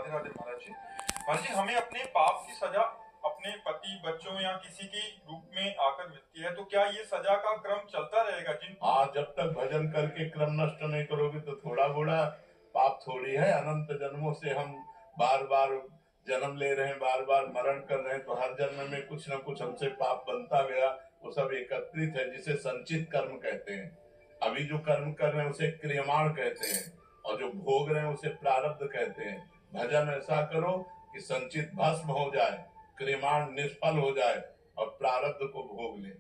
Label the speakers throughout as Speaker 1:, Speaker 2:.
Speaker 1: राधे राधे महाराज जी। महाराज जी, हमें अपने पाप की सजा अपने पति, बच्चों या किसी के रूप में आकर मिलती है, तो क्या ये सजा का क्रम चलता रहेगा?
Speaker 2: जब तक भजन करके क्रम नष्ट नहीं करोगे तो थोड़ा बड़ा पाप थोड़ी है। अनंत जन्मों से हम बार बार जन्म ले रहे हैं, बार बार मरण कर रहे हैं, तो हर जन्म में कुछ न कुछ हमसे पाप बनता गया। वो सब एकत्रित है, जिसे संचित कर्म कहते हैं। अभी जो कर्म कर रहे हैं उसे क्रियमाण कहते हैं, और जो भोग रहे हैं उसे प्रारब्ध कहते हैं। भजन ऐसा करो कि संचित भस्म हो जाए, क्रियमाण निष्फल हो जाए और प्रारब्ध को भोग ले।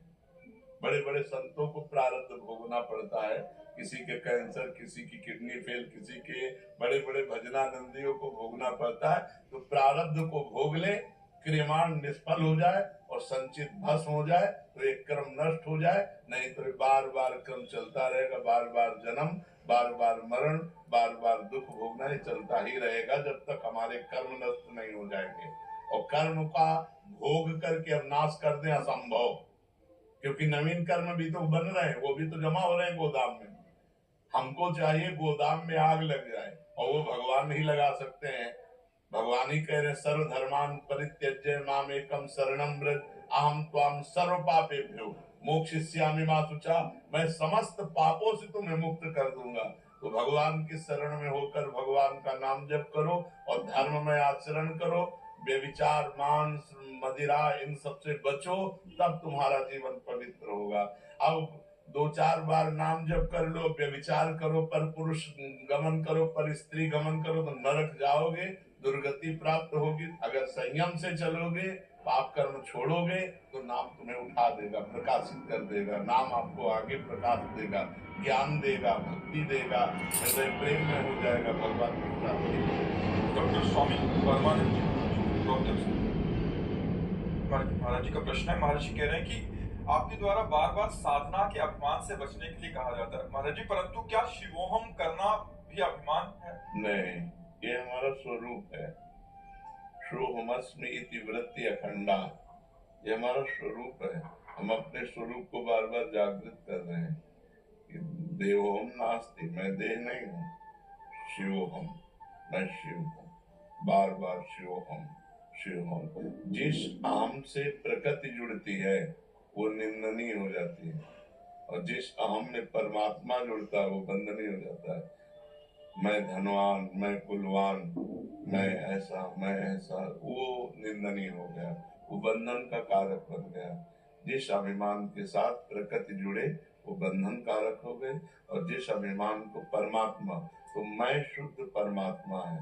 Speaker 2: बड़े बड़े संतों को प्रारब्ध भोगना पड़ता है, किसी के कैंसर, किसी की किडनी फेल, किसी के बड़े बड़े भजनानंदियों को भोगना पड़ता है। तो प्रारब्ध को भोग ले, क्रियमाण निष्फल हो जाए और संचित भस्म हो जाए, तो एक क्रम नष्ट हो जाए। नहीं तो बार बार क्रम चलता रहेगा, बार बार जन्म, बार बार मरण, बार बार दुख भोगना, ये चलता ही रहेगा जब तक हमारे कर्म नष्ट नहीं हो जाएंगे। और कर्म का भोग करके अब नाश कर दें असंभव, क्योंकि नवीन कर्म भी तो बन रहे हैं, वो भी तो जमा हो रहे हैं गोदाम में। हमको चाहिए गोदाम में आग लग जाए, और वो भगवान नहीं लगा सकते हैं। भगवान ही कह रहे सर्व धर्मान परित्यज्य माम एकम शरणम व्रज अहम त्वाम सर्व पापेभ्यो मोक्षयिष्यामि मा शुचा। मैं समस्त पापों से तुम्हें मुक्त कर दूंगा। तो भगवान की शरण में होकर भगवान का नाम जप करो और धर्म में आचरण करो। बेविचार, मांस, मदिरा, इन सबसे बचो, तब तुम्हारा जीवन पवित्र होगा। अब 2-4 बार नाम जप कर लो, व्यभिचार करो, पर पुरुष गमन करो, पर स्त्री गमन करो, तो नरक जाओगे, दुर्गति प्राप्त होगी। अगर संयम से चलोगे, पाप कर्म छोड़ोगे, तो नाम तुम्हें उठा देगा, प्रकाशित कर देगा। नाम आपको आगे प्रकाश देगा, ज्ञान देगा, भक्ति देगा, हृदय प्रेम में हो जाएगा, भगवान की प्राप्ति।
Speaker 1: डॉक्टर स्वामी परमानंद जी महाराज जी का प्रश्न है। महाराज जी कह रहे हैं कि आपके द्वारा बार बार साधना के अभिमान से बचने के लिए कहा जाता है महाराज जी, परंतु क्या शिवोहम करना भी अभिमान है?
Speaker 2: नहीं, ये हमारा स्वरूप है। सोहमस्मि इति वृत्ति अखंडा, ये हमारा स्वरूप है। हम अपने स्वरूप को बार बार जागृत कर रहे हैं कि देवोहम नास्ति, मैं देह नहीं हूँ। शिवोहम, मैं शिव हूँ। बार बार शिवोहम शिवोहम। जिस अहम से प्रकृति जुड़ती है वो निंदनीय हो जाती है, और जिस अहम में परमात्मा जुड़ता है वो बंधनीय हो जाता है। मैं धनवान, मैं कुलवान, मैं ऐसा, वो निंदनीय हो गया, वो बंधन का कारक बन गया। जिस अभिमान के साथ प्रकृति जुड़े वो बंधन कारक हो गए, और जिस अभिमान को परमात्मा, तो मैं शुद्ध परमात्मा है,